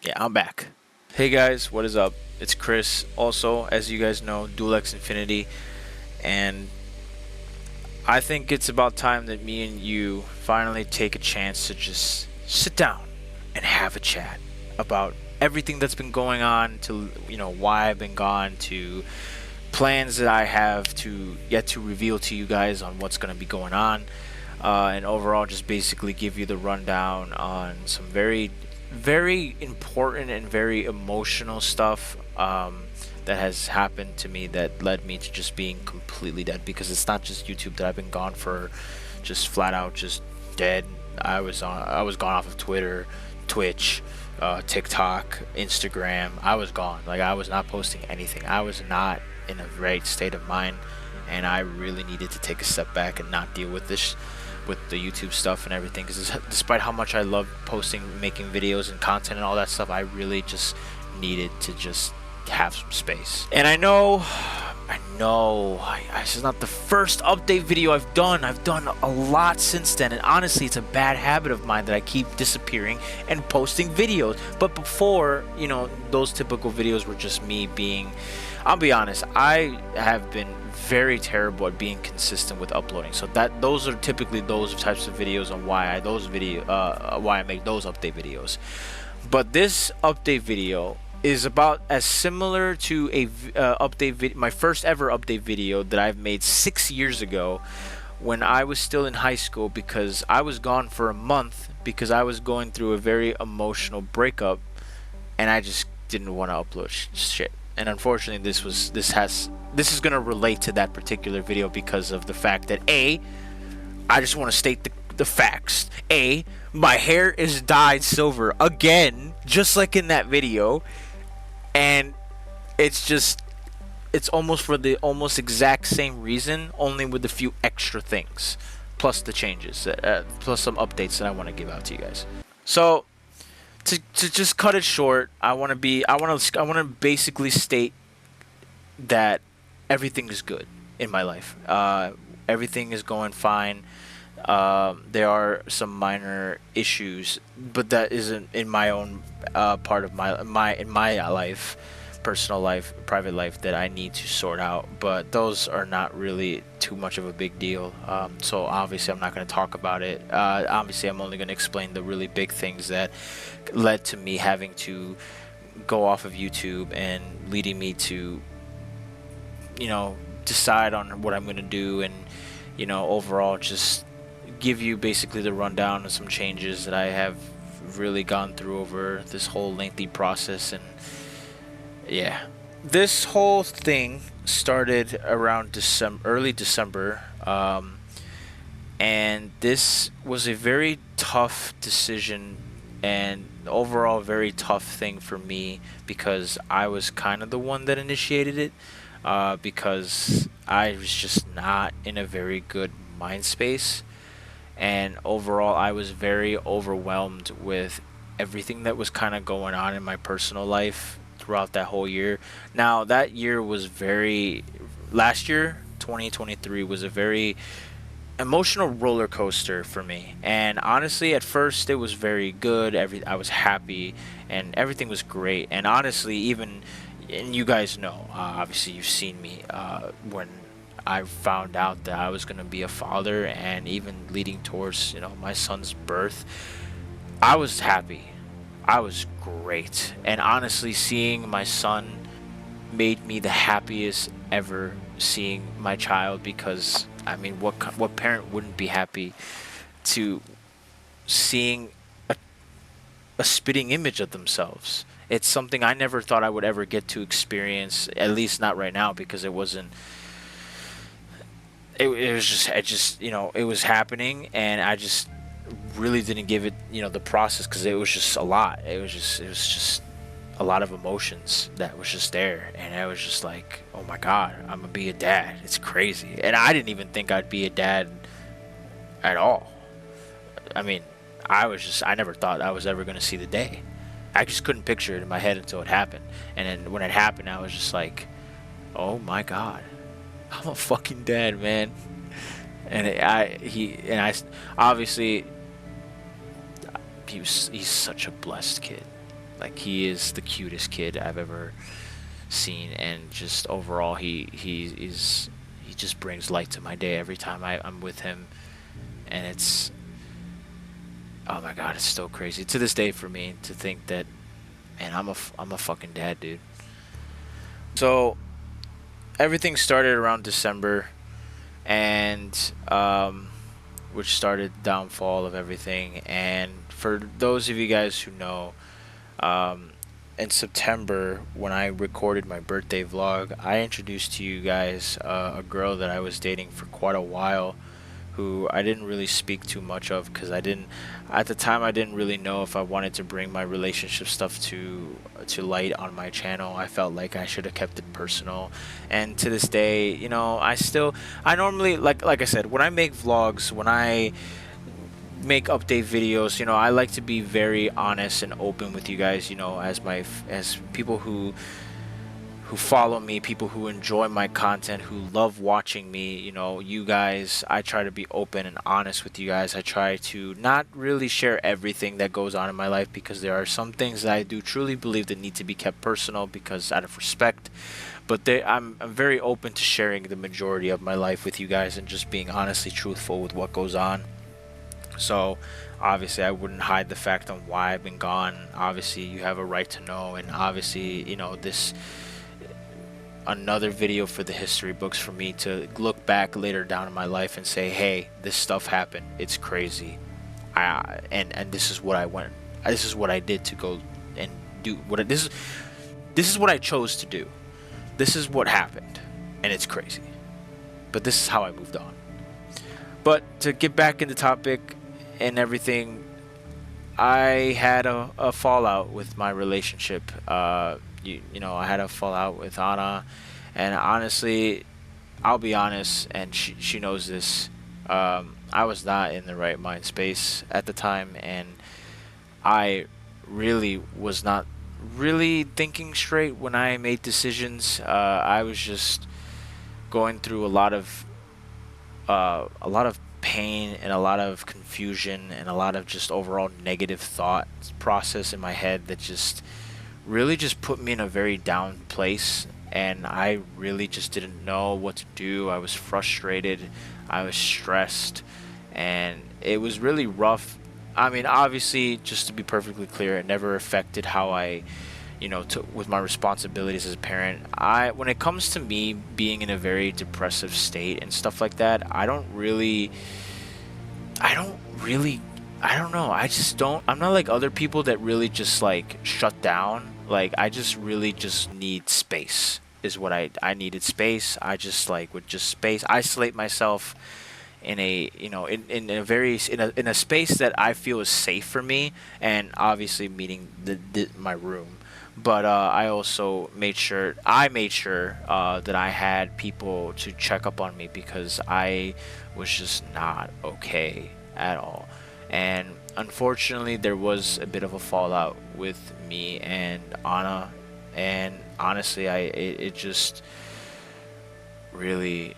Yeah, I'm back. Hey guys, what is up? It's Chris. Also, as you guys know, DualX Infinity, and I think it's about time that me and you finally take a chance to just sit down and have a chat about everything that's been going on, to why I've been gone, to plans that I have to yet to reveal to you guys on what's going to be going on, and overall just basically give you the rundown on some very very important and very emotional stuff that has happened to me that led me to just being completely dead, because it's not just YouTube that I've been gone for, just flat out just dead. I was gone off of Twitter, Twitch, TikTok, Instagram. I was gone. Like, I was not posting anything. I was not in a right state of mind, and I really needed to take a step back and not deal with this, with the YouTube stuff and everything, because despite how much I love posting, making videos and content and all that stuff, I really just needed to just have some space. And I know this is not the first update video I've done. I've done a lot since then, and honestly, it's a bad habit of mine that I keep disappearing and posting videos. But before, those typical videos were just me being, I'll be honest, I have been very terrible at being consistent with uploading. So those are typically those types of videos on why I make those update videos. But this update video is about as similar to my first ever update video that I've made 6 years ago when I was still in high school, because I was gone for a month because I was going through a very emotional breakup and I just didn't want to upload shit. And unfortunately, this is gonna relate to that particular video because of the fact that I just want to state the facts. My hair is dyed silver again, just like in that video, and it's almost for the almost exact same reason, only with a few extra things, plus the changes, plus some updates that I want to give out to you guys. So, to just cut it short, I want to basically state that everything is good in my life. Everything is going fine. There are some minor issues, but that isn't in my own part of my life, personal life, private life, that I need to sort out. But those are not really too much of a big deal. So obviously I'm not going to talk about it. Obviously I'm only going to explain the really big things that led to me having to go off of YouTube and leading me to decide on what I'm going to do, and overall just give you basically the rundown of some changes that I have really gone through over this whole lengthy process. And yeah, this whole thing started around early December, and this was a very tough decision and overall very tough thing for me, because I was kind of the one that initiated it, because I was just not in a very good mind space, and overall I was very overwhelmed with everything that was kind of going on in my personal life throughout that whole year. Now, that year was last year, 2023, was a very emotional roller coaster for me, and honestly at first it was very good. I was happy and everything was great, and honestly, even, and you guys know, obviously you've seen me when I found out that I was going to be a father, and even leading towards my son's birth, I was happy. I was great, and honestly, seeing my son made me the happiest ever, seeing my child, because I mean, what parent wouldn't be happy to seeing a spitting image of themselves? It's something I never thought I would ever get to experience, at least not right now, because it wasn't. It was just it was happening, and I just really didn't give it the process, because it was just a lot. It was just a lot of emotions that was just there, and I was just like, oh my god, I'm gonna be a dad. It's crazy, and I didn't even think I'd be a dad at all. I mean, I never thought I was ever gonna see the day. I just couldn't picture it in my head until it happened, and then when it happened, I was just like, oh my god, I'm a fucking dad, man. And obviously he's such a blessed kid. Like, he is the cutest kid I've ever seen, and just overall, he just brings light to my day every time I'm with him, and it's, oh my god, it's still crazy to this day for me to think that, man, I'm a fucking dad, dude. So everything started around December, and which started the downfall of everything. And for those of you guys who know, um, in September, when I recorded my birthday vlog, I introduced to you guys a girl that I was dating for quite a while, who I didn't really speak too much of, because at the time I didn't really know if I wanted to bring my relationship stuff to light on my channel. I felt like I should have kept it personal, and to this day, I normally, like I said, when I make vlogs, when I make update videos, I like to be very honest and open with you guys, as people who follow me, people who enjoy my content, who love watching me, you guys. I try to be open and honest with you guys. I try to not really share everything that goes on in my life, because there are some things that I do truly believe that need to be kept personal, because out of respect. But I'm very open to sharing the majority of my life with you guys, and just being honestly truthful with what goes on. So obviously I wouldn't hide the fact on why I've been gone. Obviously you have a right to know, and obviously, this another video for the history books for me to look back later down in my life and say, hey, this stuff happened, it's crazy, and this is what I did to go and do this is what I chose to do. This is what happened, and it's crazy, but this is how I moved on. But to get back into topic and everything, I had a fallout with my relationship. I had a fallout with Anna, and honestly, I'll be honest, and she knows this. I was not in the right mind space at the time, and I really was not really thinking straight when I made decisions. I was just going through a lot of pain, and a lot of confusion, and a lot of just overall negative thought process in my head that just really just put me in a very down place, and I really just didn't know what to do. I was frustrated, I was stressed, and it was really rough. I mean, obviously, just to be perfectly clear, it never affected how I took with my responsibilities as a parent. When it comes to me being in a very depressive state and stuff like that, I don't know. I'm not like other people that really just like shut down. Like, I just really just need space is what I needed space. I just would just isolate myself in a in a space that I feel is safe for me, and obviously meaning my room. But I also made sure that I had people to check up on me, because I was just not okay at all. And unfortunately, there was a bit of a fallout with me and Anna, and honestly, it just really,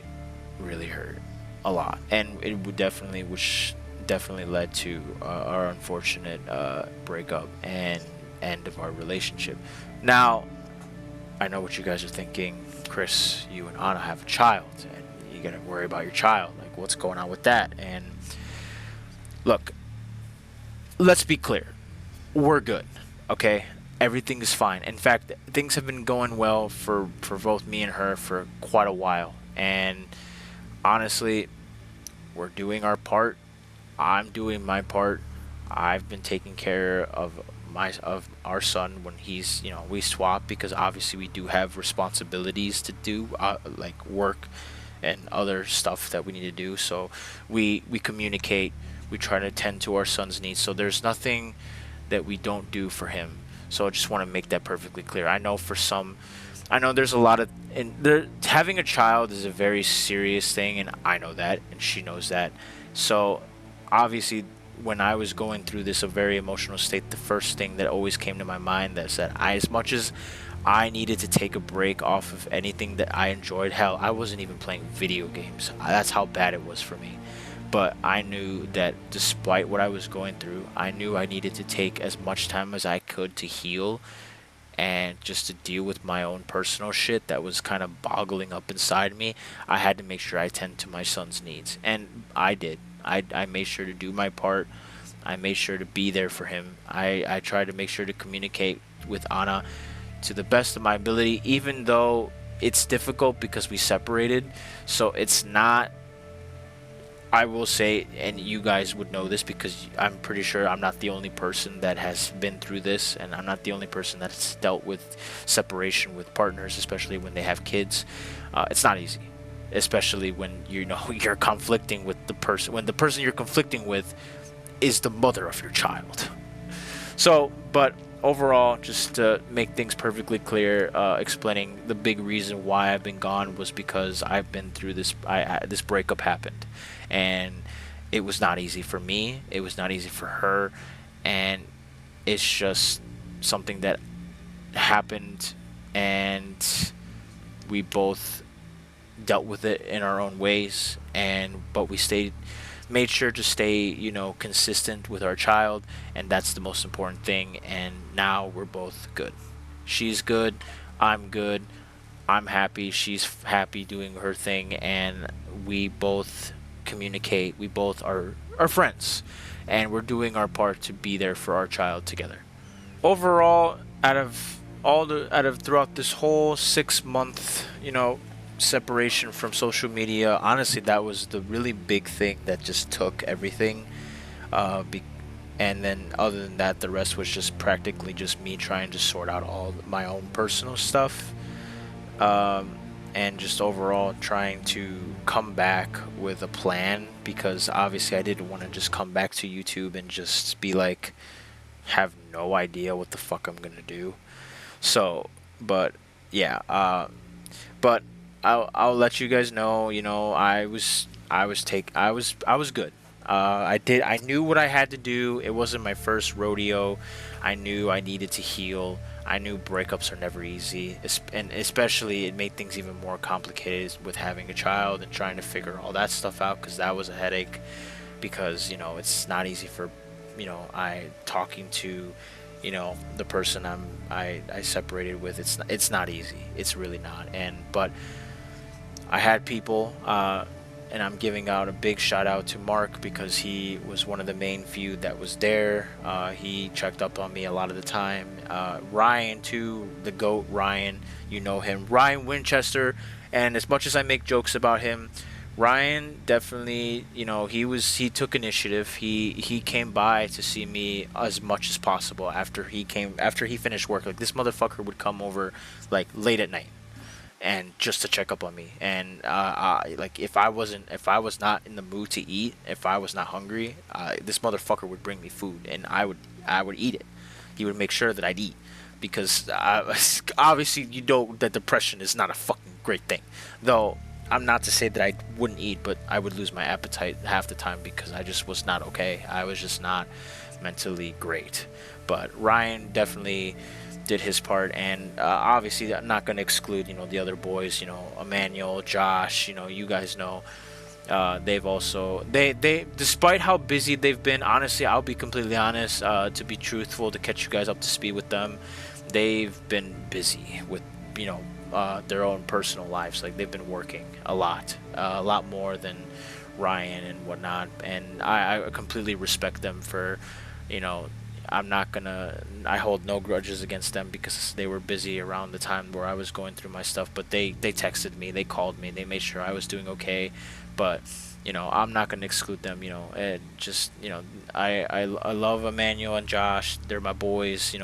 really hurt a lot, and it which definitely led to our unfortunate breakup and end of our relationship. Now, I know what you guys are thinking. Chris, you and Anna have a child, and you gotta worry about your child. Like, what's going on with that? And look, let's be clear. We're good, okay? Everything is fine. In fact, things have been going well for both me and her for quite a while. And honestly, we're doing our part. I'm doing my part. I've been taking care of our son when he's, we swap, because obviously we do have responsibilities to do, like work and other stuff that we need to do. So we communicate. We try to attend to our son's needs. So there's nothing that we don't do for him. So I just want to make that perfectly clear. I know there's a lot of, having a child is a very serious thing, and I know that, and she knows that. So obviously, when I was going through this a very emotional state, the first thing that always came to my mind that said, as much as I needed to take a break off of anything that I enjoyed, hell, I wasn't even playing video games. That's how bad it was for me. But I knew that despite what I was going through, I knew I needed to take as much time as I could to heal and just to deal with my own personal shit that was kind of boggling up inside me. I had to make sure I tend to my son's needs, and I did. I made sure to do my part. I made sure to be there for him. I tried to make sure to communicate with Anna to the best of my ability, even though it's difficult because we separated. So it's not, I will say, and you guys would know this because I'm pretty sure I'm not the only person that has been through this, and I'm not the only person that's dealt with separation with partners, especially when they have kids. It's not easy, especially when you're conflicting with the person, when the person you're conflicting with is the mother of your child. So, but overall, just to make things perfectly clear, explaining the big reason why I've been gone was because I've been through this. This breakup happened, and it was not easy for me. It was not easy for her, and it's just something that happened, and we both dealt with it in our own ways. But we made sure to stay, consistent with our child, and that's the most important thing. And now we're both good. She's good, I'm good, I'm happy, she's happy doing her thing, and we both communicate. We both are friends, and we're doing our part to be there for our child together. Overall, out of throughout this whole 6 month, separation from social media, honestly, that was the really big thing that just took everything. And then other than that, the rest was just practically just me trying to sort out all my own personal stuff, and just overall trying to come back with a plan, because obviously I didn't want to just come back to YouTube and just be like, have no idea what the fuck I'm gonna do. So, but yeah, but I'll let you guys know. I was good. I knew what I had to do. It wasn't my first rodeo. I knew I needed to heal. I knew breakups are never easy, and especially it made things even more complicated with having a child and trying to figure all that stuff out, because that was a headache. Because it's not easy for I talking to the person I separated with. It's not easy. It's really not. But I had people, and I'm giving out a big shout out to Mark, because he was one of the main few that was there. He checked up on me a lot of the time. Ryan too, the GOAT Ryan, you know him, Ryan Winchester. And as much as I make jokes about him, Ryan definitely, he took initiative. He came by to see me as much as possible after he finished work. Like, this motherfucker would come over like late at night, and just to check up on me. And like, if I was not in the mood to eat, if I was not hungry, this motherfucker would bring me food, and I would eat it. He would make sure that I'd eat, because obviously that depression is not a fucking great thing. Though I'm not to say that I wouldn't eat, but I would lose my appetite half the time because I just was not okay. I was just not mentally great. But Ryan definitely did his part, and obviously I'm not going to exclude the other boys, Emmanuel, Josh, you guys know. They've also they despite how busy they've been, honestly, I'll be completely honest, to be truthful, to catch you guys up to speed with them, they've been busy with their own personal lives. Like, they've been working a lot more than Ryan and whatnot, and I completely respect them for I hold no grudges against them, because they were busy around the time where I was going through my stuff. But they texted me, they called me, they made sure I was doing okay. But I'm not gonna exclude them. And just I love Emmanuel and Josh. They're my boys.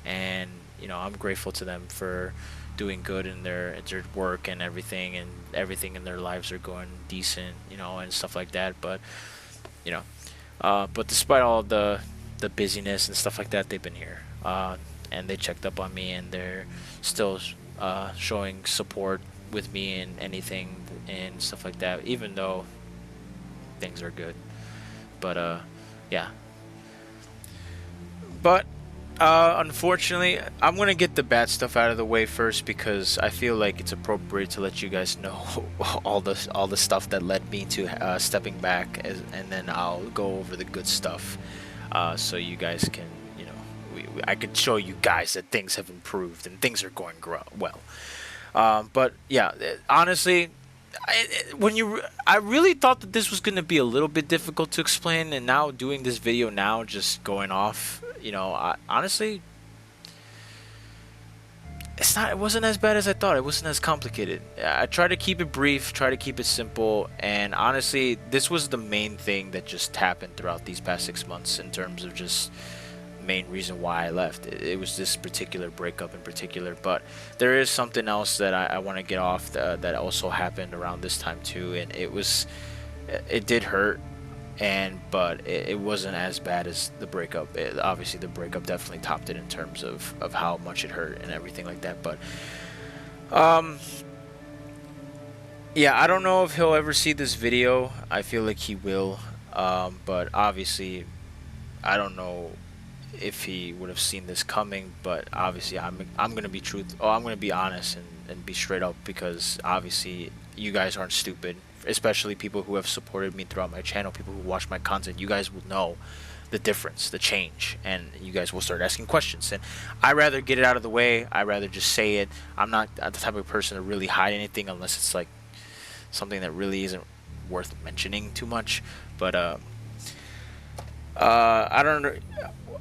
And I'm grateful to them for doing good in their work and everything in their lives are going decent, and stuff like that. But but despite all the busyness and stuff like that, they've been here, and they checked up on me, and they're still showing support with me and anything and stuff like that, even though things are good. But yeah, but Unfortunately, I'm gonna get the bad stuff out of the way first because I feel like it's appropriate to let you guys know all the stuff that led me to stepping back, and then I'll go over the good stuff, so you guys can, I could show you guys that things have improved and things are going well. But yeah, honestly, I really thought that this was gonna be a little bit difficult to explain, and now doing this video now, just going off, honestly, it wasn't as bad as I thought. It wasn't as complicated. I tried to keep it brief, try to keep it simple, and honestly, this was the main thing that just happened throughout these past 6 months in terms of just main reason why I left. It was this particular breakup in particular, but there is something else that I want to get off that also happened around this time too, and it did hurt, but it wasn't as bad as the breakup. Obviously the breakup definitely topped it in terms of how much it hurt and everything like that, but yeah, I don't know if he'll ever see this video. I feel like he will, but obviously I don't know if he would have seen this coming, but obviously I'm gonna be I'm gonna be honest and be straight up, because obviously you guys aren't stupid, especially people who have supported me throughout my channel, people who watch my content. You guys will know the difference, the change, and you guys will start asking questions, and I rather get it out of the way. I rather just say it. I'm not the type of person to really hide anything unless it's like something that really isn't worth mentioning too much. But I don't know.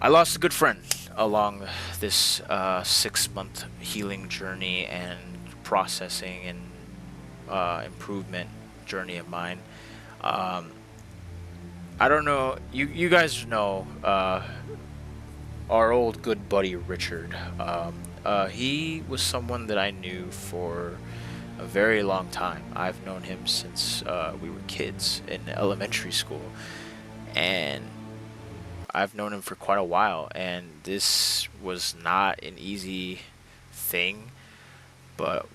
I lost a good friend along this 6-month healing journey and processing and improvement journey of mine. I don't know. You guys know our old good buddy Richard. He was someone that I knew for a very long time. I've known him since we were kids in elementary school, and I've known him for quite a while, and this was not an easy thing, but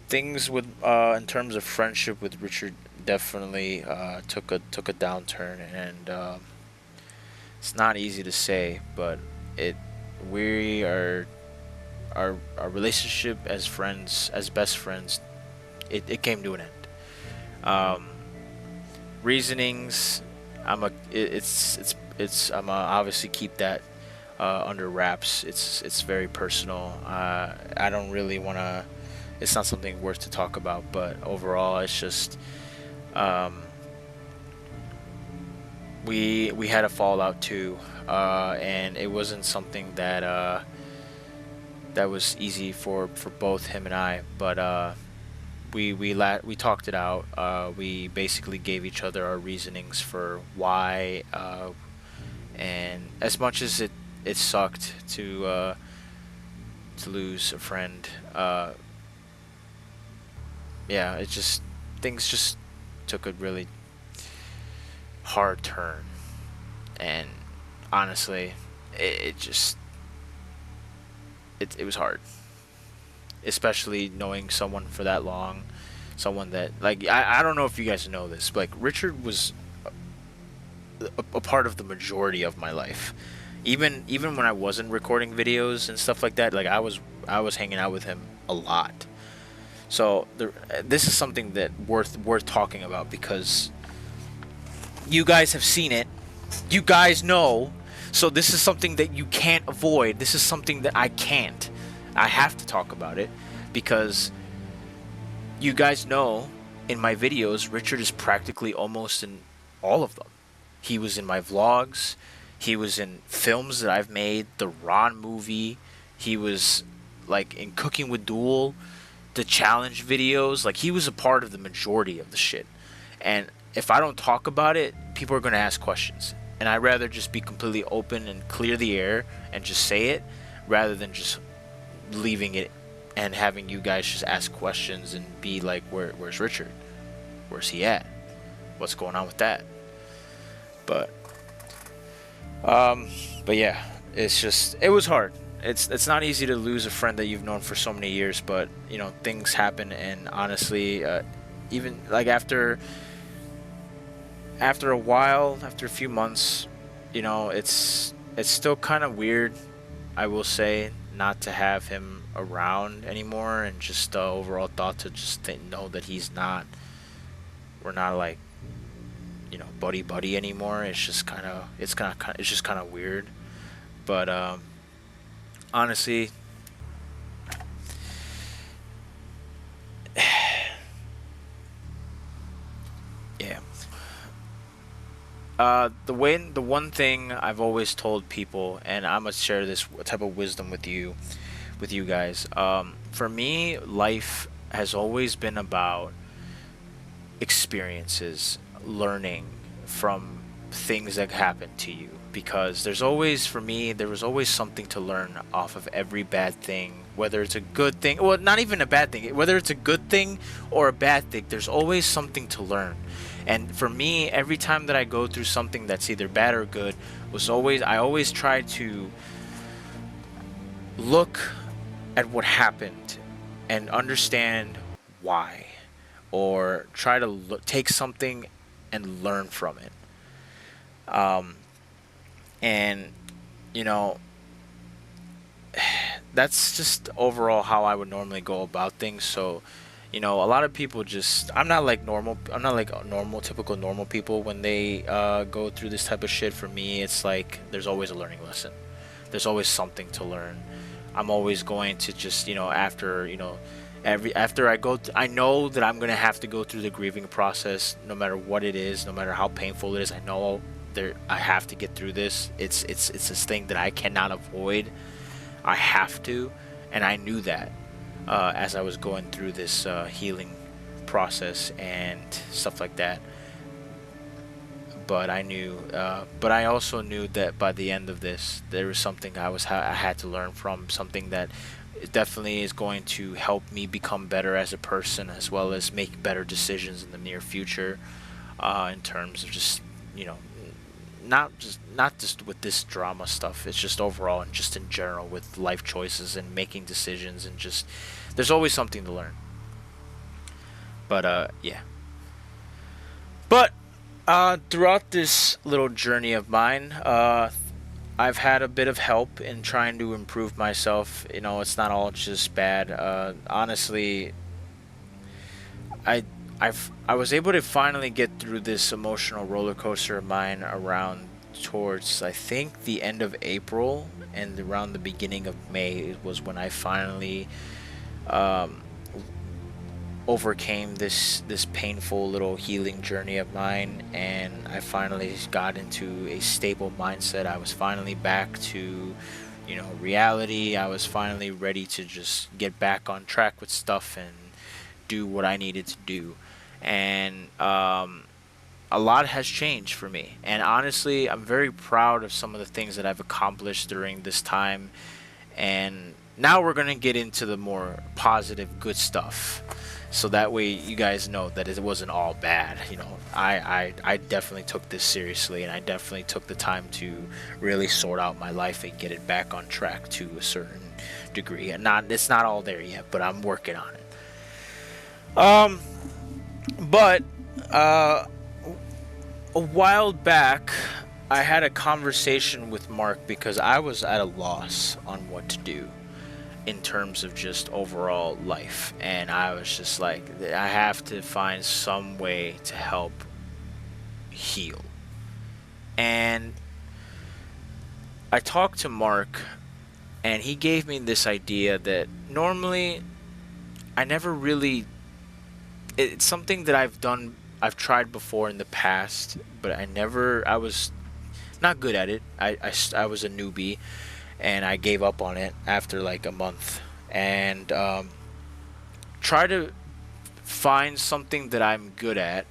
things with in terms of friendship with Richard definitely took a downturn, and it's not easy to say, but we are our relationship as friends, as best friends, it came to an end. Reasonings, I'm obviously keep that under wraps. It's very personal. I don't really want to. It's not something worth to talk about. But overall, it's just we had a fallout too, and it wasn't something that that was easy for both him and I. But we talked it out. We basically gave each other our reasonings for why. And as much as it sucked to lose a friend, yeah, things just took a really hard turn, and honestly, it was hard, especially knowing someone for that long, someone that, like, I don't know if you guys know this, but like, Richard was a part of the majority of my life, even when I wasn't recording videos and stuff like that. Like, I was hanging out with him a lot. So this is something that worth talking about, because you guys have seen it, you guys know. So this is something that you can't avoid. This is something that I have to talk about it, because you guys know in my videos Richard is practically almost in all of them. He was in my vlogs, he was in films that I've made, the Ron movie, he was like in Cooking with Duel, the challenge videos. Like, he was a part of the majority of the shit. And if I don't talk about it, people are going to ask questions. And I'd rather just be completely open and clear the air and just say it, rather than just leaving it and having you guys just ask questions and be like, where's Richard? Where's he at? What's going on with that? But yeah, it was hard. It's not easy to lose a friend that you've known for so many years, but things happen, and honestly, even like after a while, after a few months, it's it's still kind of weird, I will say, not to have him around anymore, and just the overall thought to just know that we're not like, buddy buddy anymore. It's just it's just kind of weird. But honestly, yeah. The one thing I've always told people, and I'm gonna share this type of wisdom with you guys. For me, life has always been about experiences, learning from things that happen to you. Because for me, there was always something to learn off of every bad thing, whether it's a good thing, well, not even a bad thing, whether it's a good thing or a bad thing, there's always something to learn. And for me, every time that I go through something that's either bad or good, I always try to look at what happened and understand why, or try to take something and learn from it. And you know, that's just overall how I would normally go about things. So, a lot of people just, I'm not like typical normal people when they go through this type of shit. For me, it's like there's always a learning lesson. There's always something to learn. I'm always going to just, I know that I'm gonna have to go through the grieving process, no matter what it is, no matter how painful it is. I know I have to get through this. It's this thing that I cannot avoid. I have to, and I knew that as I was going through this healing process and stuff like that. But I also knew that by the end of this, there was something I had to learn from, something that definitely is going to help me become better as a person, as well as make better decisions in the near future, in terms of just, not just with this drama stuff. It's just overall and just in general with life choices and making decisions, and just there's always something to learn. But yeah. But throughout this little journey of mine, I've had a bit of help in trying to improve myself. It's not all just bad. Honestly, I was able to finally get through this emotional roller coaster of mine around towards, I think, the end of April, and around the beginning of May was when I finally overcame this painful little healing journey of mine, and I finally got into a stable mindset. I was finally back to reality. I was finally ready to just get back on track with stuff and do what I needed to do. And a lot has changed for me, and honestly, I'm very proud of some of the things that I've accomplished during this time. And now we're gonna get into the more positive, good stuff, so that way you guys know that it wasn't all bad. I definitely took this seriously, and I definitely took the time to really sort out my life and get it back on track to a certain degree. And it's not all there yet, but I'm working on it. But a while back, I had a conversation with Mark because I was at a loss on what to do in terms of just overall life, and I was just like, I have to find some way to help heal. And I talked to Mark, and he gave me this idea that normally I never really, it's something that I've tried before in the past, but I was not good at it. I was a newbie, and I gave up on it after like a month, and try to find something that I'm good at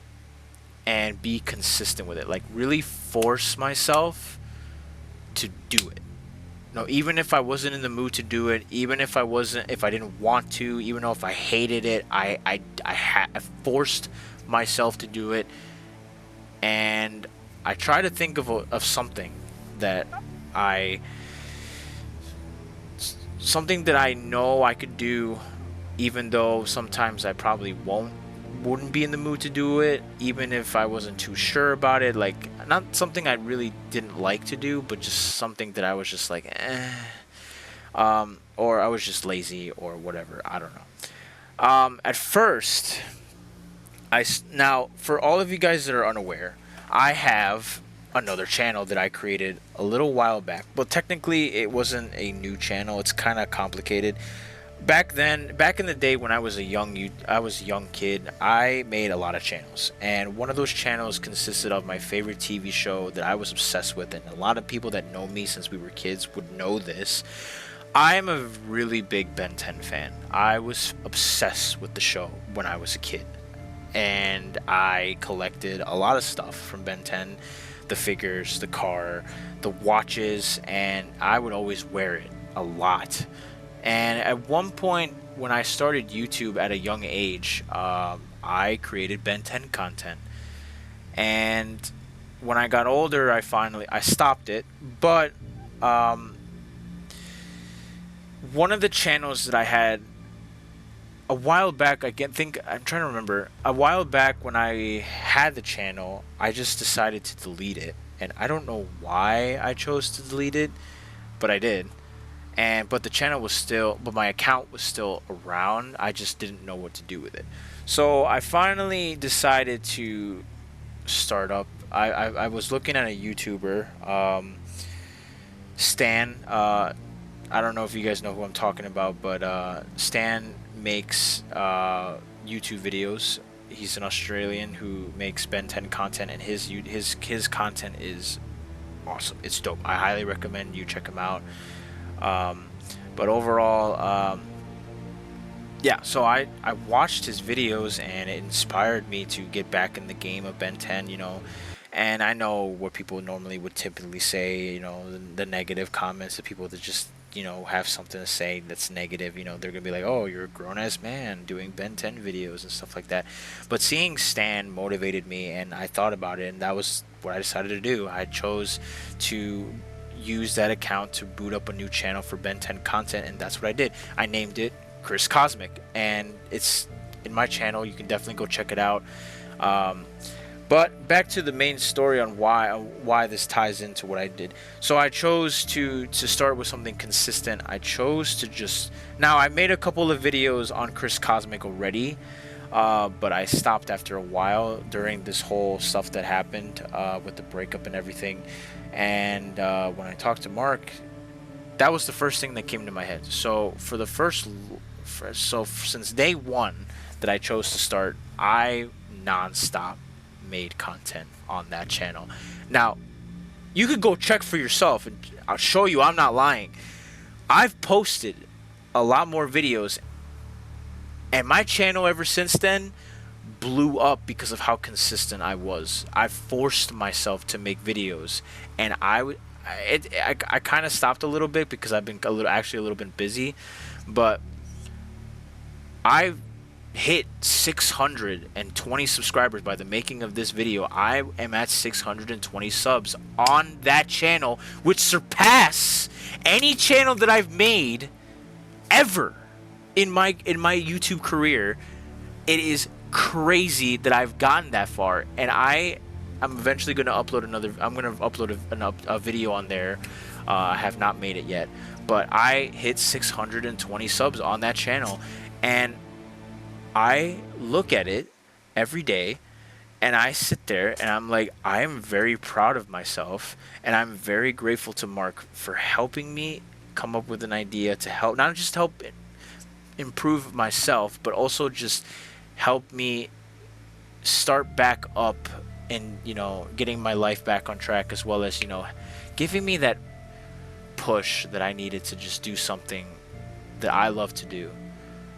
and be consistent with it. Like, really force myself to do it. Even if I wasn't in the mood to do it, even if I didn't want to, even though if I hated it, I forced myself to do it. And I try to think of something that I know I could do, even though sometimes I probably won't wouldn't be in the mood to do it, even if I wasn't too sure about it. Like, not something I really didn't like to do, but just something that I was just like, or I was just lazy or whatever. I don't know. At first, now for all of you guys that are unaware, I have another channel that I created a little while back. But technically, it wasn't a new channel. It's kind of complicated. Back in the day when I was a young kid, I made a lot of channels, and one of those channels consisted of my favorite TV show that I was obsessed with, and a lot of people that know me since we were kids would know this. I am a really big Ben 10 fan. I was obsessed with the show when I was a kid, and I collected a lot of stuff from Ben 10, the figures, the car, the watches, and I would always wear it a lot. And at one point, when I started YouTube at a young age, I created Ben 10 content. And when I got older, I stopped it. But one of the channels that I had a while back, I'm trying to remember. A while back when I had the channel, I just decided to delete it. And I don't know why I chose to delete it, but I did. But my account was still around. I just didn't know what to do with it. So I finally decided to start up. I was looking at a YouTuber, Stan. I don't know if you guys know who I'm talking about, but Stan makes YouTube videos. He's an Australian who makes Ben 10 content, and his content is awesome. It's dope. I highly recommend you check him out. But overall, so I watched his videos, and it inspired me to get back in the game of Ben 10, and I know what people normally would typically say, the negative comments, the people that just, have something to say that's negative, they're gonna be like, oh, you're a grown-ass man doing Ben 10 videos and stuff like that. But seeing Stan motivated me, and I thought about it, and that was what I decided to do. I chose to use that account to boot up a new channel for Ben 10 content, and that's what I did. I named it Chris Cosmic, and it's in my channel. You can definitely go check it out. But back to the main story on why this ties into what I did. So I chose to start with something consistent. I chose to now I made a couple of videos on Chris Cosmic already, but I stopped after a while during this whole stuff that happened with the breakup and everything. And when I talked to Mark, that was the first thing that came to my head. So since day one that I chose to start, I nonstop made content on that channel. Now, you could go check for yourself, and I'll show you I'm not lying. I've posted a lot more videos, and my channel ever since then blew up because of how consistent I was. I forced myself to make videos, and I kind of stopped a little bit because I've been a little bit busy, but I hit 620 subscribers by the making of this video. I am at 620 subs on that channel, which surpass any channel that I've made ever in my YouTube career. It is crazy that I've gotten that far, and I'm eventually going to upload a video on there. I have not made it yet, but I hit 620 subs on that channel, and I look at it every day, and I sit there and I'm like, I am very proud of myself, and I'm very grateful to Mark for helping me come up with an idea to help, not just help improve myself, but also just help me start back up and, getting my life back on track, as well as, giving me that push that I needed to just do something that I love to do.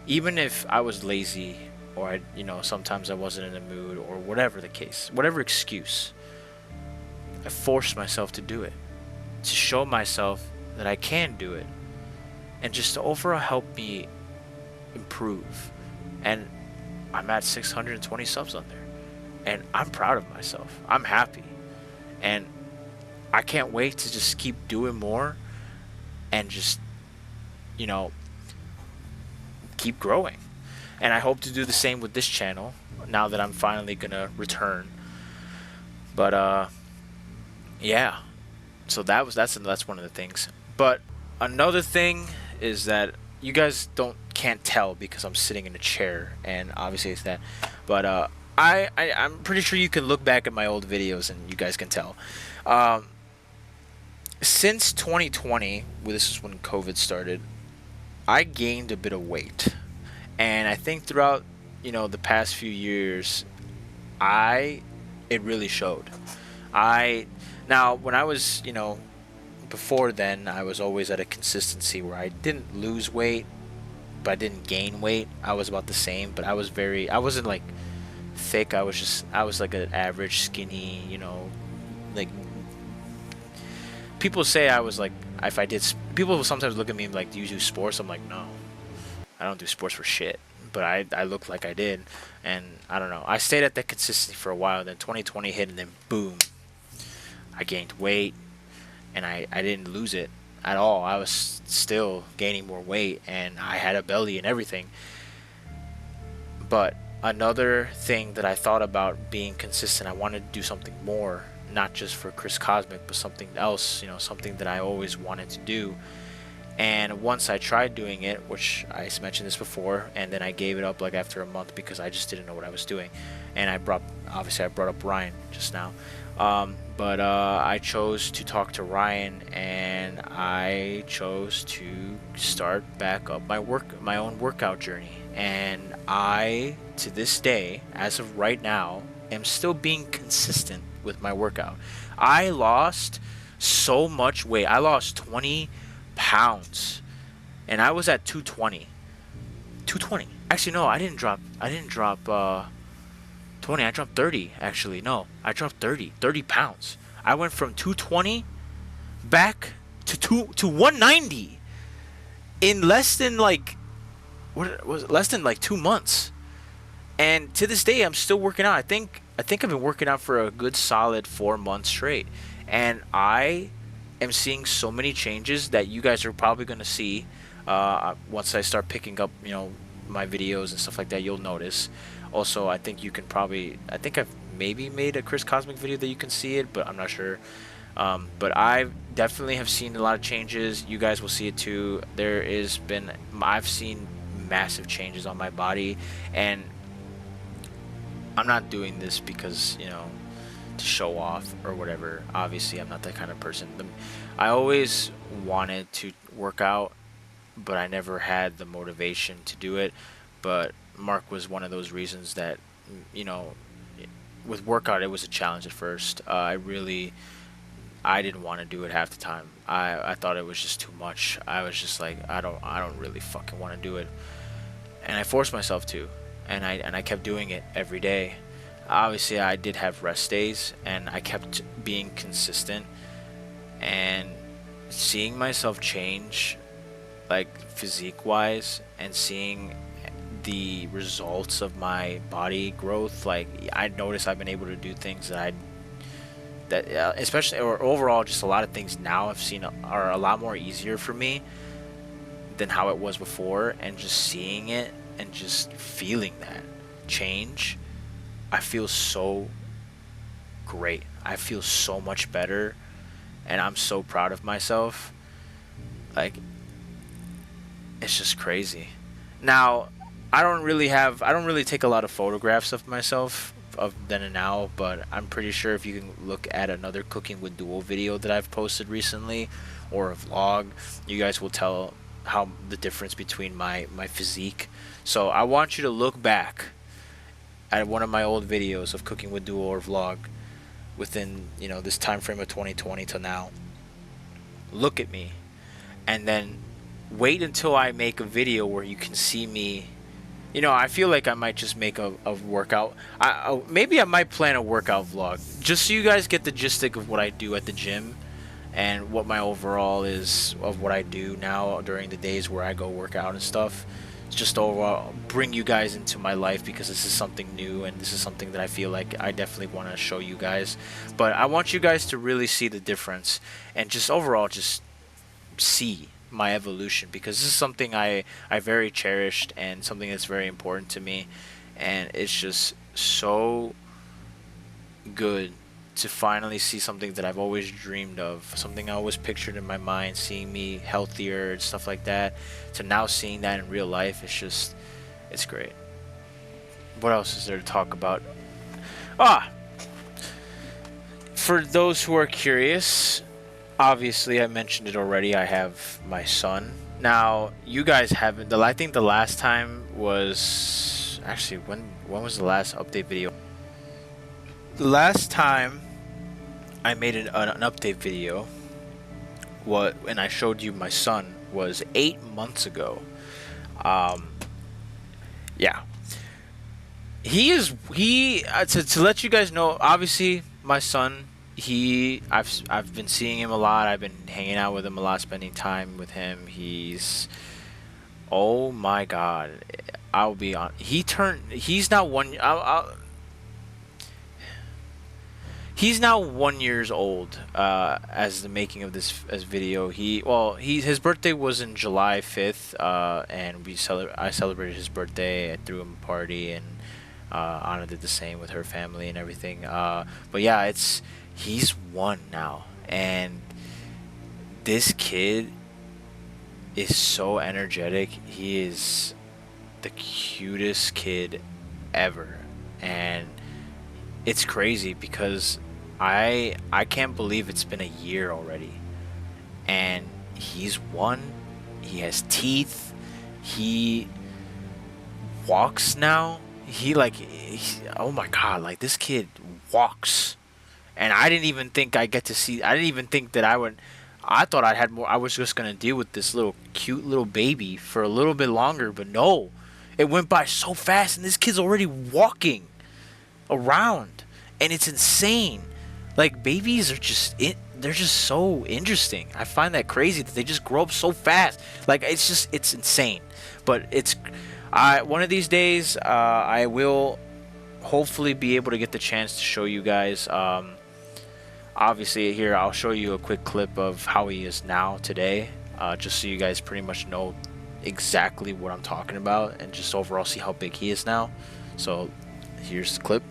Even if I was lazy, or sometimes I wasn't in the mood, or whatever the case, whatever excuse, I forced myself to do it, to show myself that I can do it, and just to overall help me improve. And I'm at 620 subs on there, and I'm proud of myself. I'm happy, and I can't wait to just keep doing more, and just keep growing. and I hope to do the same with this channel now that I'm finally gonna return. But yeah, so that's one of the things. But another thing is that you guys can't tell because I'm sitting in a chair, and obviously it's that. But I'm pretty sure you can look back at my old videos and you guys can tell. Since 2020, this is when COVID started, I gained a bit of weight, and I think throughout the past few years, it really showed. Now when I was before then, I was always at a consistency where I didn't lose weight, but I didn't gain weight. I was about the same, but I wasn't like thick. I was like an average skinny, like people say I was like, people will sometimes look at me like, do you do sports? I'm like, no, I don't do sports for shit. But I look like I did, and I don't know. I stayed at that consistency for a while. Then 2020 hit, and then boom, I gained weight, and I didn't lose it at all. I was still gaining more weight, and I had a belly and everything. But another thing that I thought about being consistent, I wanted to do something more, not just for Chris Cosmic, but something else, something that I always wanted to do. And once I tried doing it, which I mentioned this before, and then I gave it up like after a month because I just didn't know what I was doing. And I brought up Ryan just now. But I chose to talk to Ryan, and I chose to start back up my own workout journey. And I, to this day, as of right now, am still being consistent with my workout. I lost so much weight. I lost 20 pounds, and I was at 220. Actually, no, I didn't drop 20. I dropped 30. Actually, no, I dropped 30 pounds. I went from 220 back to 190 in less than like 2 months. And to this day, I'm still working out. I think I've been working out for a good solid 4 months straight, and I am seeing so many changes that you guys are probably going to see once I start picking up my videos and stuff like that. You'll notice. Also, I think I've maybe made a Chris Cosmic video that you can see it, but I'm not sure. But I definitely have seen a lot of changes. You guys will see it too. I've seen massive changes on my body, and I'm not doing this because to show off or whatever. Obviously, I'm not that kind of person. I always wanted to work out, but I never had the motivation to do it. But Mark was one of those reasons that, with workout, it was a challenge at first. I didn't want to do it half the time. I thought it was just too much. I was just like, I don't really fucking want to do it. And I forced myself to, and I kept doing it every day. Obviously, I did have rest days, and I kept being consistent, and seeing myself change, like physique wise, and seeing the results of my body growth. Like, I noticed I've been able to do things that especially, or overall, just a lot of things now I've seen are a lot more easier for me than how it was before. And just seeing it and just feeling that change, I feel so great. I feel so much better, and I'm so proud of myself. Like, it's just crazy. Now, I don't really take a lot of photographs of myself of then and now, but I'm pretty sure if you can look at another Cooking with Duo video that I've posted recently, or a vlog, you guys will tell how the difference between my physique. So I want you to look back at one of my old videos of Cooking with Duo or vlog within this time frame of 2020 to now. Look at me, and then wait until I make a video where you can see me. I feel like I might just make a workout. Maybe I might plan a workout vlog, just so you guys get the gist of what I do at the gym and what my overall is of what I do now during the days where I go work out and stuff. Just overall bring you guys into my life, because this is something new, and this is something that I feel like I definitely want to show you guys. But I want you guys to really see the difference, and just overall just see my evolution, because this is something I very cherished and something that's very important to me, and it's just so good to finally see something that I've always dreamed of, something I always pictured in my mind, seeing me healthier and stuff like that, to now seeing that in real life. It's great. What else is there to talk about? Ah, for those who are curious, obviously I mentioned it already. I have my son. Now, you guys haven't. I think the last time was actually when was the last update video? The last time I made an update video, and I showed you my son, was 8 months ago. Yeah, to let you guys know. Obviously, my son. I've been seeing him a lot. I've been hanging out with him a lot, spending time with him. Oh my God, I'll be on. He's now one. He's now 1 year old. As the making of this as video, his birthday was in July 5th. And I celebrated his birthday. I threw him a party, and Anna did the same with her family and everything. But yeah, he's one now, and this kid is so energetic. He is the cutest kid ever, and it's crazy because I can't believe it's been a year already, and he's one. He has teeth. He walks now. Oh my God, like, this kid walks, and I didn't even think I didn't even think that I would. I thought I had more. I was just gonna deal with this little cute little baby for a little bit longer, but no, it went by so fast, and this kid's already walking around, and it's insane. Like, babies are they're just so interesting. I find that crazy that they just grow up so fast. Like, it's insane. But one of these days, I will hopefully be able to get the chance to show you guys. Obviously, here I'll show you a quick clip of how he is now today, just so you guys pretty much know exactly what I'm talking about, and just overall see how big he is now. So here's the clip.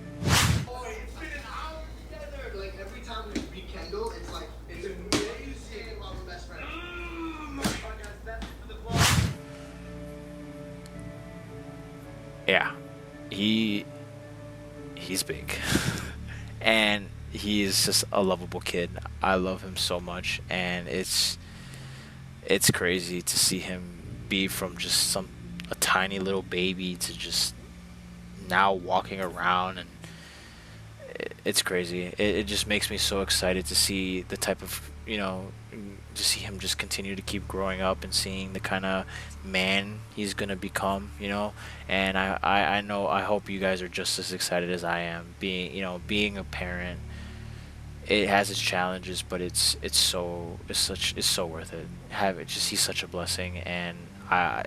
Yeah, he's big, and he is just a lovable kid. I love him so much, and it's crazy to see him be from just a tiny little baby to just now walking around, and it's crazy. It just makes me so excited to see the type of, to see him just continue to keep growing up and seeing the kind of man he's gonna become, and I know, I hope you guys are just as excited as I am. Being a parent, it has its challenges, but it's so worth it. He's such a blessing, and I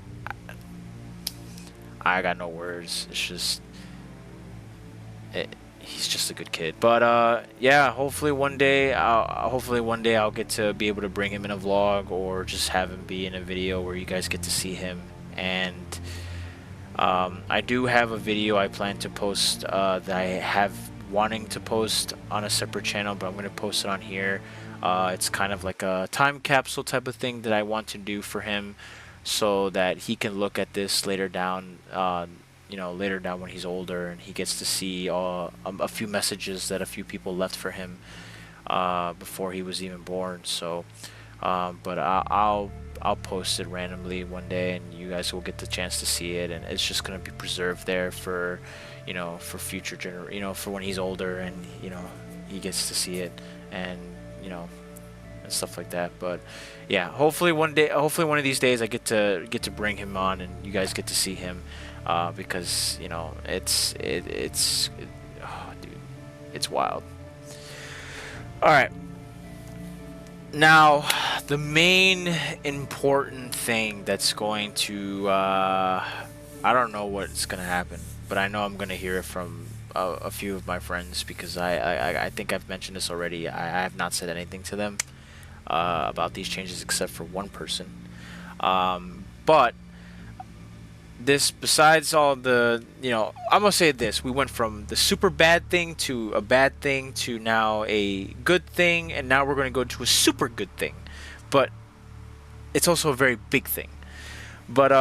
got no words. It's just he's just a good kid. But yeah, hopefully one day I'll get to be able to bring him in a vlog, or just have him be in a video where you guys get to see him. And I do have a video I plan to post, that I have wanting to post on a separate channel, but I'm going to post it on here. It's kind of like a time capsule type of thing that I want to do for him, so that he can look at this later down when he's older, and he gets to see a few messages that a few people left for him before he was even born. So but I'll post it randomly one day, and you guys will get the chance to see it, and it's just going to be preserved there for for future for when he's older, and he gets to see it, and and stuff like that. But yeah, hopefully one of these days I get to bring him on, and you guys get to see him, because oh, dude, it's wild. All right, now the main important thing that's going to I don't know what's gonna happen, but I know I'm gonna hear it from a few of my friends, because I think I've mentioned this already. I have not said anything to them about these changes, except for one person. But this, besides all the, I'm gonna say this: we went from the super bad thing to a bad thing to now a good thing, and now we're gonna go to a super good thing. But it's also a very big thing. But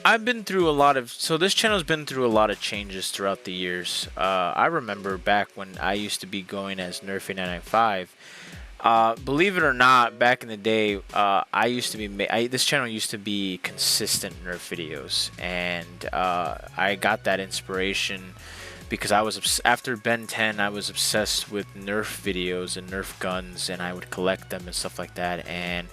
I've been through a lot of, so this channel's been through a lot of changes throughout the years. I remember back when I used to be going as Nerfy995. Believe it or not, back in the day, I used to be this channel used to be consistent Nerf videos, and I got that inspiration because I was after Ben 10, I was obsessed with Nerf videos and Nerf guns, and I would collect them and stuff like that. And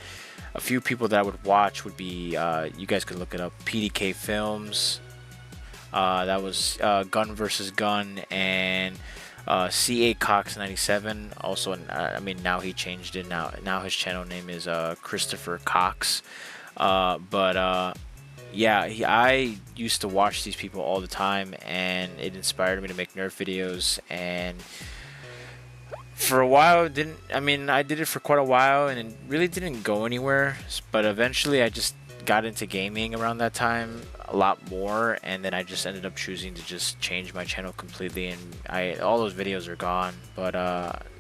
a few people that I would watch would be, you guys could look it up, PDK Films. That was Gun versus Gun, and CA Cox 97. Also, I mean, now he changed it. Now his channel name is Christopher Cox. Yeah, I used to watch these people all the time, and it inspired me to make Nerf videos. And for a while, I did it for quite a while, and it really didn't go anywhere. But eventually, I just got into gaming around that time a lot more, and then I just ended up choosing to just change my channel completely, and all those videos are gone. But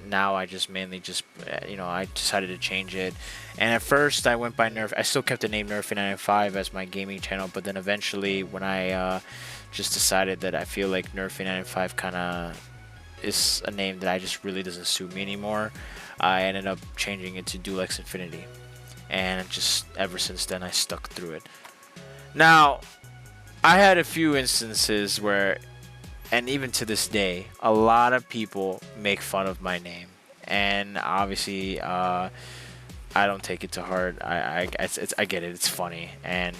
now I just mainly I decided to change it. And at first I went by Nerf. I still kept the name Nerfy995 as my gaming channel, but then eventually when I just decided that I feel like Nerfy995 kind of is a name that I just really doesn't suit me anymore, I ended up changing it to Dulex Infinity, and just ever since then I stuck through it. Now, I had a few instances where, and even to this day, a lot of people make fun of my name, and obviously I don't take it to heart. I get it, it's funny, and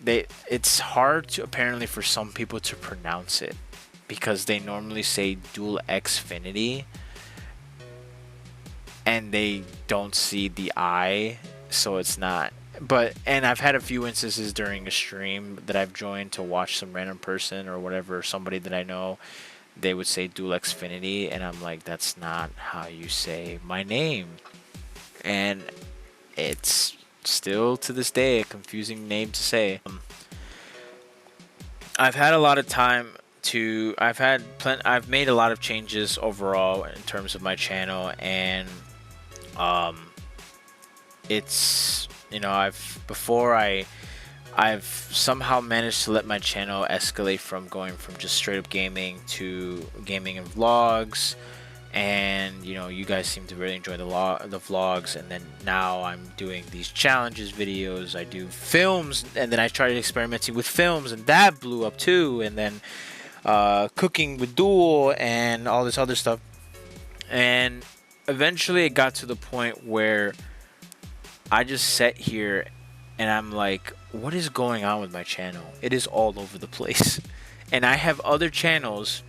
it's hard to, apparently, for some people to pronounce it, because they normally say Dual Xfinity and they don't see the I, so it's not. And I've had a few instances during a stream that I've joined to watch some random person or whatever, somebody that I know, they would say Dual Xfinity, and I'm like, that's not how you say my name. And it's still to this day a confusing name to say. I've had a lot of time I've made a lot of changes overall in terms of my channel, and it's, I've somehow managed to let my channel escalate from going from just straight up gaming to gaming and vlogs, and you guys seem to really enjoy the vlogs, and then now I'm doing these challenges videos. I do films, and then I started experimenting with films, and that blew up too, and then cooking with Duel and all this other stuff. And eventually it got to the point where I just sat here and I'm like, what is going on with my channel? It is all over the place. And I have other channels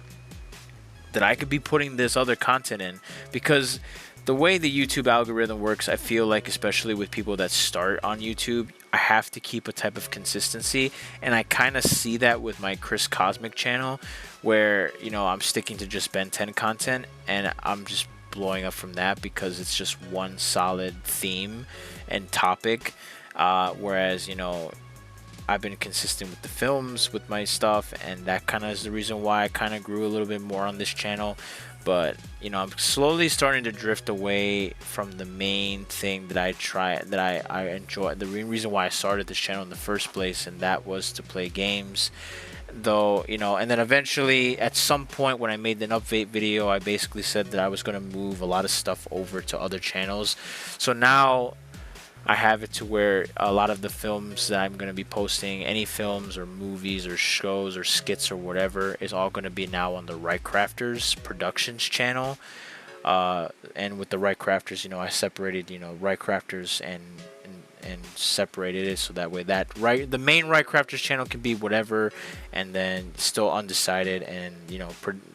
that I could be putting this other content in, because the way the YouTube algorithm works, I feel like, especially with people that start on YouTube, I have to keep a type of consistency, and I kind of see that with my Chris Cosmic channel, where I'm sticking to just Ben 10 content, and I'm just blowing up from that because it's just one solid theme and topic, whereas I've been consistent with the films with my stuff, and that kind of is the reason why I kind of grew a little bit more on this channel. But I'm slowly starting to drift away from the main thing that I enjoy, the reason why I started this channel in the first place, and that was to play games. Though, and then eventually at some point when I made the update video, I basically said that I was going to move a lot of stuff over to other channels. So now I have it to where a lot of the films that I'm going to be posting, any films or movies or shows or skits or whatever, is all going to be now on the Wright Crafters Productions channel. And with the Wright Crafters, I separated, Wright Crafters and separated it so that way the main Wright Crafters channel can be whatever, and then still undecided, and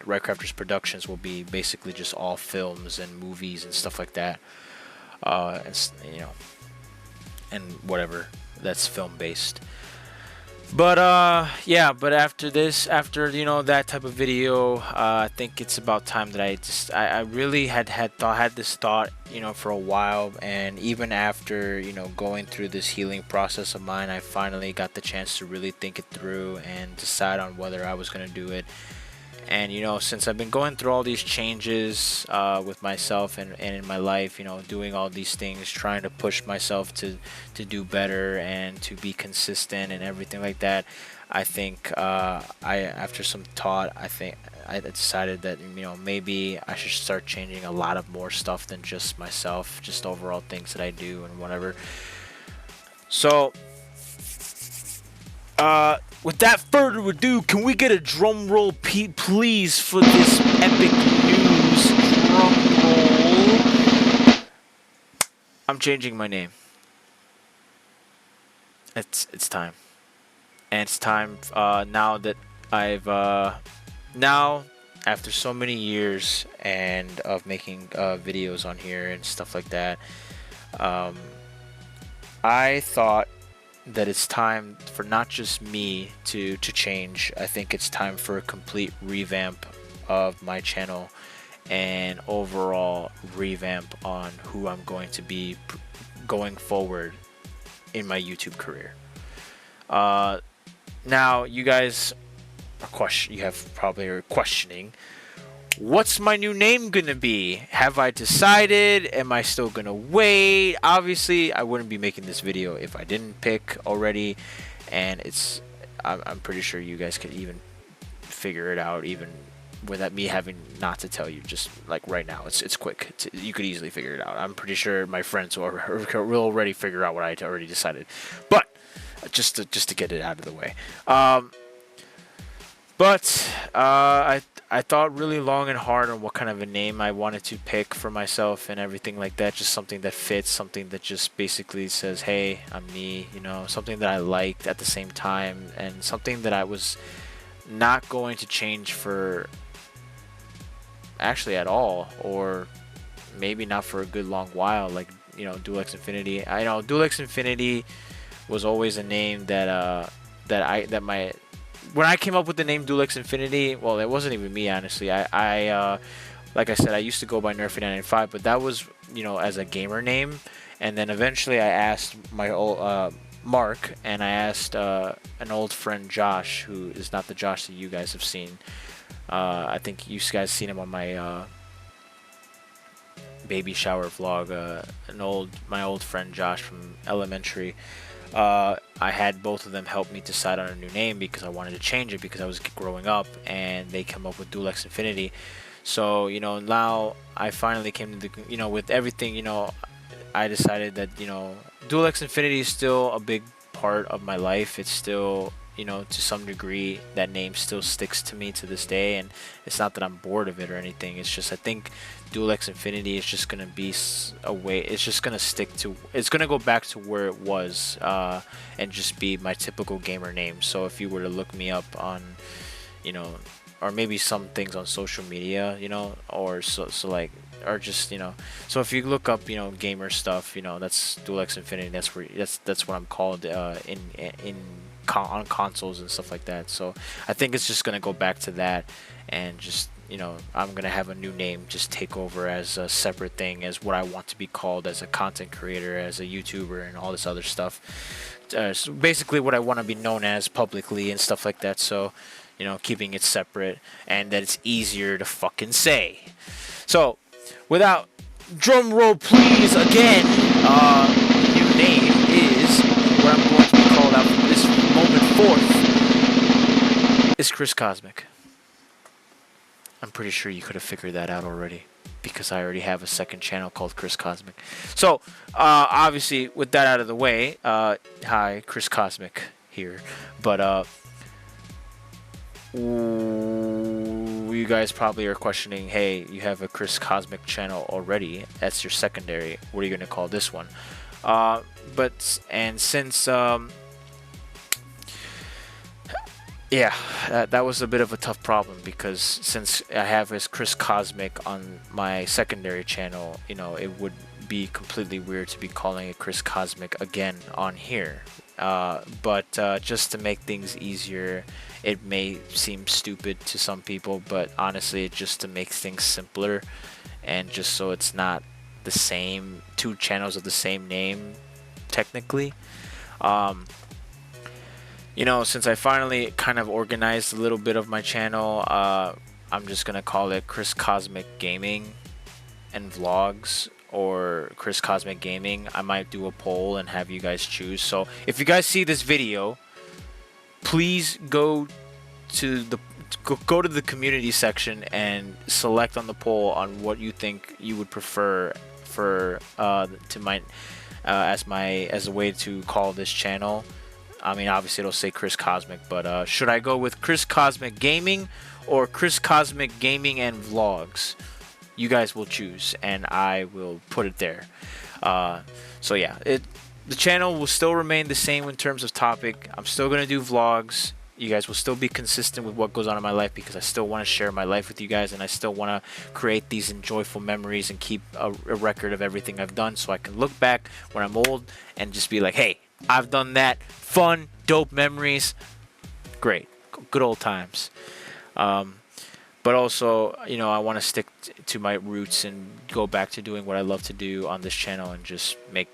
Wright Crafters Productions will be basically just all films and movies and stuff like that, and whatever that's film based. But yeah, but after this, after that type of video, I think it's about time that I really had this thought, for a while. And even after going through this healing process of mine, I finally got the chance to really think it through and decide on whether I was gonna do it. And since I've been going through all these changes with myself and in my life, doing all these things, trying to push myself to do better and to be consistent and everything like that, I think after some thought, I think I decided that maybe I should start changing a lot of more stuff than just myself, just overall things that I do and whatever. So with that further ado, can we get a drum roll, please, for this epic news? Drum roll. I'm changing my name. It's time, and it's time now that I've now after so many years and of making videos on here and stuff like that, I thought that it's time for not just me to change. I think it's time for a complete revamp of my channel and overall revamp on who I'm going to be going forward in my YouTube career. Now you guys probably are questioning, what's my new name gonna be? Have I decided? Am I still gonna wait? Obviously, I wouldn't be making this video if I didn't pick already, and I'm pretty sure you guys could even figure it out, even without me having not to tell you. Just like right now, it's quick. You could easily figure it out. I'm pretty sure my friends will already figure out what I already decided, but just to get it out of the way. But I thought really long and hard on what kind of a name I wanted to pick for myself and everything like that. Just something that fits, something that just basically says, hey, I'm me, something that I liked at the same time, and something that I was not going to change for actually at all, or maybe not for a good long while, like Dulex Infinity. I know Dulex Infinity was always a name that when I came up with the name Dulex Infinity, well, it wasn't even me, honestly. I like I said, I used to go by Nerfy995, but that was, as a gamer name. And then eventually I asked my old Mark, and I asked an old friend, Josh, who is not the Josh that you guys have seen. I think you guys seen him on my baby shower vlog. My old friend Josh from elementary. I had both of them help me decide on a new name because I wanted to change it because I was growing up, and they came up with Dulex Infinity. So now I finally came to the with everything, I decided that Dulex Infinity is still a big part of my life. It's still to some degree that name still sticks to me to this day, and it's not that I'm bored of it or anything. It's just I think Dulex Infinity is just gonna be a way. It's just gonna stick to. It's gonna go back to where it was, and just be my typical gamer name. So if you were to look me up on, or maybe some things on social media, or so like, or just so if you look up gamer stuff, that's Dulex Infinity. That's where that's what I'm called on consoles and stuff like that. So I think it's just gonna go back to that, and just I'm gonna have a new name just take over as a separate thing, as what I want to be called as a content creator, as a YouTuber, and all this other stuff. So basically what I want to be known as publicly and stuff like that. So keeping it separate, and that it's easier to fucking say. So without drum roll please again, new name is what I'm going to be called out from this moment forth is Chris Cosmic. I'm pretty sure you could have figured that out already, because I already have a second channel called Chris Cosmic. So obviously with that out of the way, hi, Chris Cosmic here. But you guys probably are questioning, hey, you have a Chris Cosmic channel already, that's your secondary, what are you going to call this one? Since yeah, that was a bit of a tough problem, because since I have this Chris Cosmic on my secondary channel, it would be completely weird to be calling it Chris Cosmic again on here. But just to make things easier, it may seem stupid to some people, but honestly, it's just to make things simpler, and just so it's not the same two channels of the same name technically. Since I finally kind of organized a little bit of my channel, I'm just gonna call it Chris Cosmic Gaming and Vlogs, or Chris Cosmic Gaming. I might do a poll and have you guys choose. So if you guys see this video, please go to the community section and select on the poll on what you think you would prefer for as a way to call this channel. I mean, obviously it'll say Chris Cosmic, but should I go with Chris Cosmic Gaming or Chris Cosmic Gaming and Vlogs? You guys will choose, and I will put it there. So yeah, the channel will still remain the same in terms of topic. I'm still gonna do vlogs. You guys will still be consistent with what goes on in my life, because I still want to share my life with you guys, and I still want to create these enjoyable memories and keep a record of everything I've done, so I can look back when I'm old and just be like, hey, I've done that. Fun, dope memories. Great. Good old times. But also, I want to stick to my roots and go back to doing what I love to do on this channel, and just make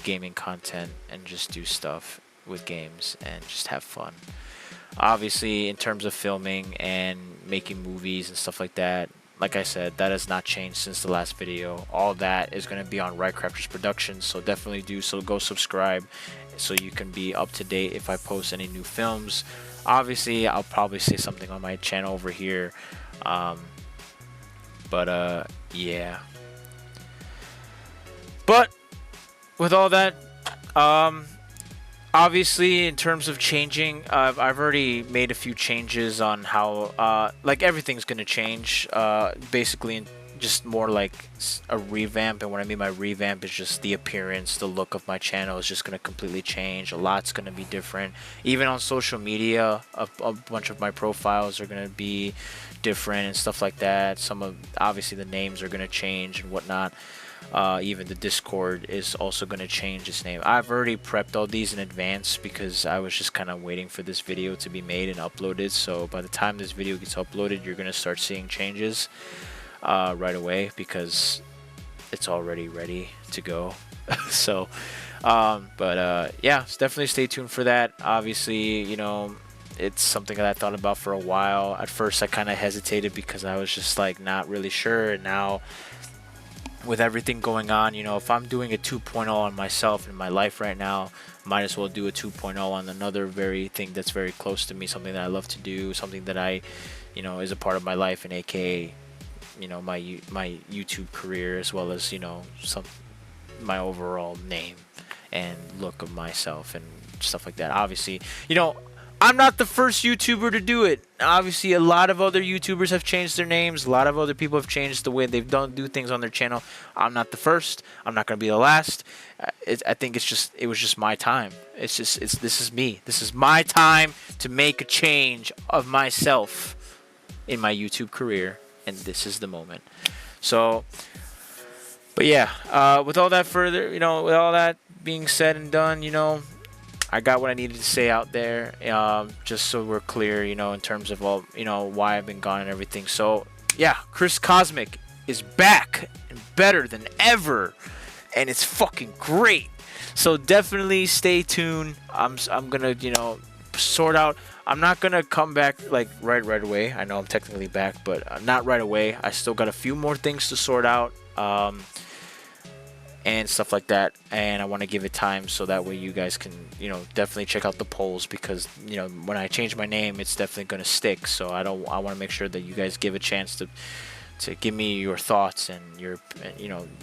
gaming content and just do stuff with games and just have fun. Obviously, in terms of filming and making movies and stuff like that, like I said, that has not changed since the last video. All that is going to be on Wright Productions, so definitely go subscribe so you can be up to date if I post any new films. Obviously, I'll probably say something on my channel over here, yeah. But with all that, obviously, in terms of changing, I've already made a few changes on how, everything's gonna change. Basically, just more like a revamp, and what I mean by revamp is just the appearance, the look of my channel is just gonna completely change. A lot's gonna be different. Even on social media, a bunch of my profiles are gonna be different and stuff like that. Obviously the names are gonna change and whatnot. Even the Discord is also going to change its name. I've already prepped all these in advance because I was just kind of waiting for this video to be made and uploaded. So by the time this video gets uploaded, you're going to start seeing changes right away, because it's already ready to go. So yeah, definitely stay tuned for that. Obviously, it's something that I thought about for a while. At first I kind of hesitated because I was just like not really sure, and now with everything going on, if I'm doing a 2.0 on myself in my life right now, might as well do a 2.0 on another thing that's very close to me, something that I love to do, something that I, is a part of my life, and aka, my YouTube career, as well as, my overall name and look of myself and stuff like that. Obviously, I'm not the first YouTuber to do it. Obviously, a lot of other YouTubers have changed their names. A lot of other people have changed the way they've do things on their channel. I'm not the first. I'm not going to be the last. I think it was just my time. This is me. This is my time to make a change of myself in my YouTube career, and this is the moment. So, but yeah, with all that with all that being said and done, I got what I needed to say out there, just so we're clear, in terms of all, why I've been gone and everything. So yeah, Chris Cosmic is back and better than ever, and it's fucking great. So definitely stay tuned. I'm gonna, sort out. I'm not gonna come back like right away. I know I'm technically back, but not right away. I still got a few more things to sort out. And stuff like that, and I want to give it time so that way you guys can, definitely check out the polls, because, when I change my name, it's definitely going to stick. So I want to make sure that you guys give a chance to give me your thoughts and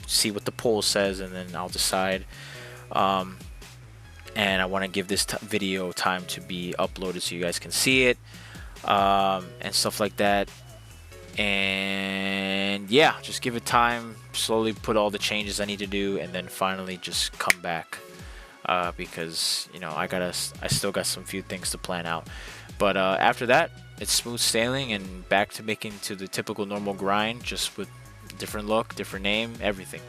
see what the poll says, and then I'll decide. And I want to give this video time to be uploaded so you guys can see it, and stuff like that. And yeah, just give it time, slowly put all the changes I need to do, and then finally just come back, because I still got some few things to plan out. But after that, it's smooth sailing and back to making to the typical normal grind, just with different look, different name, everything.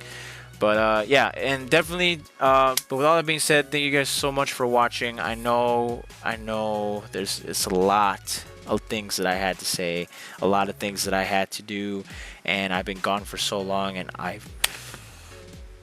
But yeah, and definitely. But with all that being said, thank you guys so much for watching. I know, it's a lot of things that I had to say, a lot of things that I had to do, and I've been gone for so long, and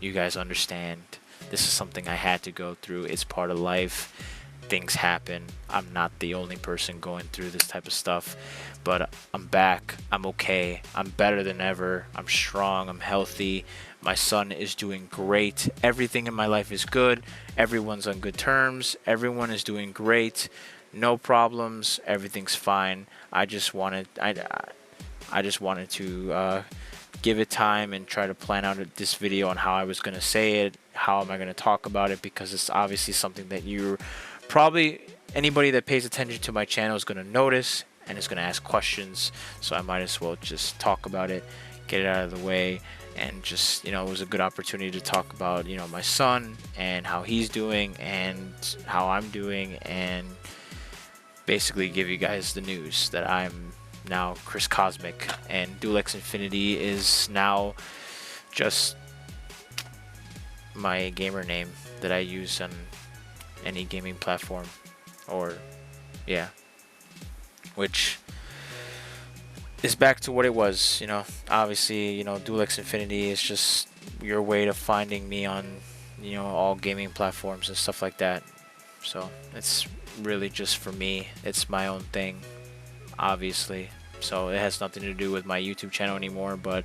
you guys understand. This is something I had to go through. It's part of life. Things happen. I'm not the only person going through this type of stuff, but I'm back. I'm okay. I'm better than ever. I'm strong. I'm healthy. My son is doing great. Everything in my life is good. Everyone's on good terms. Everyone is doing great. No problems. Everything's fine. I just wanted to give it time and try to plan out this video on how I was going to say it, how am I going to talk about it, because it's obviously something that you're probably, anybody that pays attention to my channel is going to notice and is going to ask questions. So I might as well just talk about it, get it out of the way, and just, it was a good opportunity to talk about, my son and how he's doing and how I'm doing, and basically give you guys the news that I'm now Chris Cosmic, and Dual X Infinity is now just my gamer name that I use on any gaming platform, or yeah, which is back to what it was. Obviously, Dual X Infinity is just your way of finding me on all gaming platforms and stuff like that. So it's really just for me. It's my own thing, obviously. So it has nothing to do with my YouTube channel anymore, but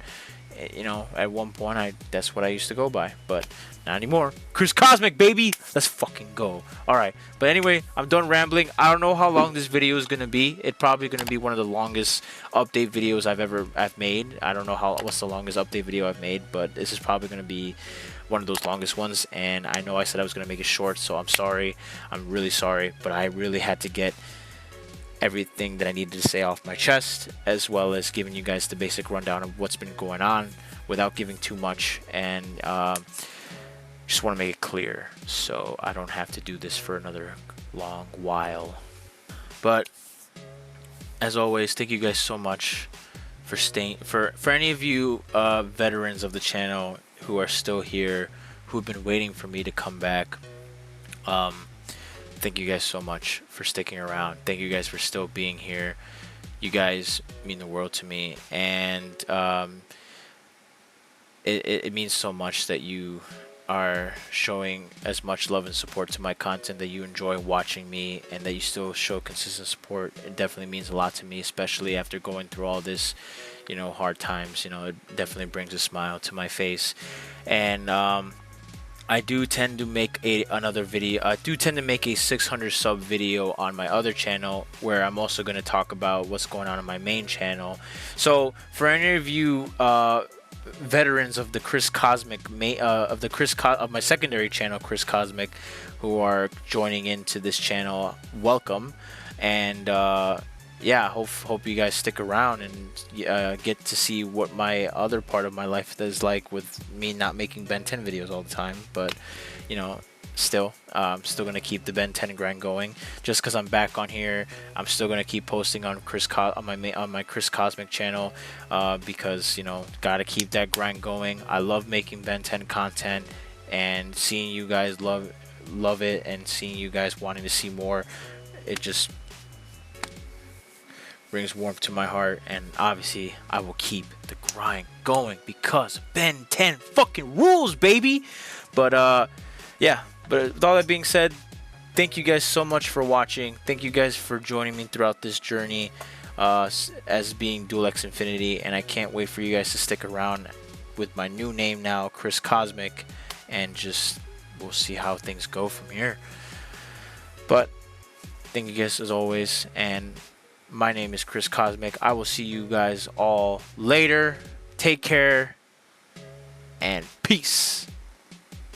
at one point that's what I used to go by, but not anymore. Chris Cosmic, baby, let's fucking go. All right, but anyway, I'm done rambling. I don't know how long this video is gonna be. It's probably gonna be one of the longest update videos I've made. I don't know what's the longest update video I've made, but this is probably gonna be one of those longest ones. And I know I said I was gonna make it short, so I'm sorry. I'm really sorry, but I really had to get everything that I needed to say off my chest, as well as giving you guys the basic rundown of what's been going on without giving too much, and just want to make it clear so I don't have to do this for another long while. But as always, thank you guys so much for staying. For any of you veterans of the channel who are still here, who've been waiting for me to come back, thank you guys so much for sticking around. Thank you guys for still being here. You guys mean the world to me, and it means so much that you are showing as much love and support to my content, that you enjoy watching me, and that you still show consistent support. It definitely means a lot to me, especially after going through all this, hard times. It definitely brings a smile to my face. And I do tend to make another video. I do tend to make a 600 sub video on my other channel, where I'm also going to talk about what's going on my main channel. So for any of you veterans of the Chris Cosmic of my secondary channel, Chris Cosmic, who are joining into this channel, welcome. And yeah, hope you guys stick around and get to see what my other part of my life is like, with me not making Ben 10 videos all the time. But still, I'm still gonna keep the Ben 10 grind going. Just because I'm back on here, I'm still gonna keep posting on my Chris Cosmic channel, because gotta keep that grind going. I love making Ben 10 content, and seeing you guys love it, and seeing you guys wanting to see more, it just brings warmth to my heart. And obviously I will keep the grind going, because Ben 10 fucking rules, baby. But yeah, but with all that being said, thank you guys so much for watching. Thank you guys for joining me throughout this journey as being Dual X Infinity, and I can't wait for you guys to stick around with my new name now, Chris Cosmic, and just we'll see how things go from here. But thank you guys as always, and my name is Chris Cosmic. I will see you guys all later. Take care and peace.